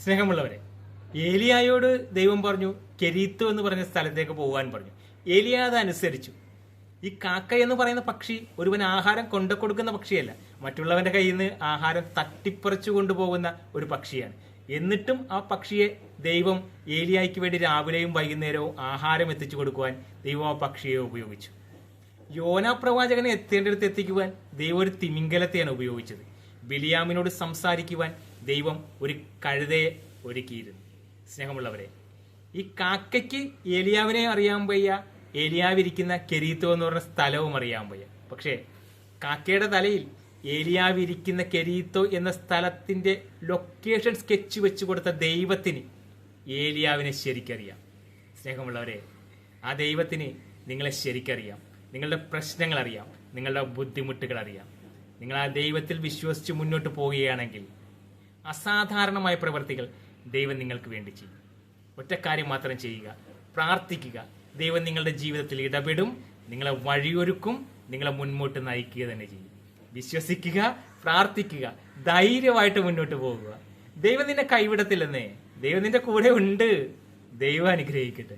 സ്നേഹമുള്ളവരെ, ഏലിയായോട് ദൈവം പറഞ്ഞു കെരീത്ത് എന്ന് പറഞ്ഞ സ്ഥലത്തേക്ക് പോകാൻ പറഞ്ഞു. ഏലിയ അതനുസരിച്ചു. ഈ കാക്ക എന്ന് പറയുന്ന പക്ഷി ഒരുവൻ ആഹാരം കൊണ്ടു കൊടുക്കുന്ന പക്ഷിയല്ല, മറ്റുള്ളവന്റെ കയ്യിൽ നിന്ന് ആഹാരം തട്ടിപ്പറിച്ചു കൊണ്ടുപോകുന്ന ഒരു പക്ഷിയാണ്. എന്നിട്ടും ആ പക്ഷിയെ ദൈവം ഏലിയായ്ക്ക് വേണ്ടി രാവിലെയും വൈകുന്നേരവും ആഹാരം എത്തിച്ചു കൊടുക്കുവാൻ ദൈവം ആ പക്ഷിയെ ഉപയോഗിച്ചു. യോനാ പ്രവാചകനെ എത്തേണ്ടടുത്ത് എത്തിക്കുവാൻ ദൈവം ഒരു തിമിംഗലത്തെയാണ് ഉപയോഗിച്ചത്. ബിലിയാമിനോട് സംസാരിക്കുവാൻ ദൈവം ഒരു കഴുതയെ ഒരുക്കിയിരുന്നു. സ്നേഹമുള്ളവരെ, ഈ കാക്കയ്ക്ക് ഏലിയാവിനെ അറിയാൻ വയ്യ, ഏലിയാവിരിക്കുന്ന കെരീത്തോ എന്ന് പറഞ്ഞ സ്ഥലവും അറിയാൻ വയ്യ. പക്ഷേ കാക്കയുടെ തലയിൽ ഏലിയാവിരിക്കുന്ന കെരീത്തോ എന്ന സ്ഥലത്തിന്റെ ലൊക്കേഷൻ സ്കെച്ച് വെച്ച് കൊടുത്ത ദൈവത്തിന് ഏലിയാവിനെ ശരിക്കറിയാം. സ്നേഹമുള്ളവരെ, ആ ദൈവത്തിന് നിങ്ങളെ ശരിക്കറിയാം. നിങ്ങളുടെ പ്രശ്നങ്ങൾ അറിയാം, നിങ്ങളുടെ ബുദ്ധിമുട്ടുകൾ അറിയാം. നിങ്ങൾ ആ ദൈവത്തിൽ വിശ്വസിച്ച് മുന്നോട്ട് പോവുകയാണെങ്കിൽ അസാധാരണമായ പ്രവൃത്തികൾ ദൈവം നിങ്ങൾക്ക് വേണ്ടി ചെയ്യും. ഒറ്റ കാര്യം മാത്രം ചെയ്യുക, പ്രാർത്ഥിക്കുക. ദൈവം നിങ്ങളുടെ ജീവിതത്തിൽ ഇടപെടും, നിങ്ങളെ വഴിയൊരുക്കും, നിങ്ങളെ മുന്നോട്ട് നയിക്കുക തന്നെ ചെയ്യും. വിശ്വസിക്കുക, പ്രാർത്ഥിക്കുക, ധൈര്യമായിട്ട് മുന്നോട്ട് പോകുക. ദൈവം നിന്നെ കൈവിടത്തില്ലെന്നേ, ദൈവം നിന്റെ കൂടെ ഉണ്ട്. ദൈവം അനുഗ്രഹിക്കട്ടെ.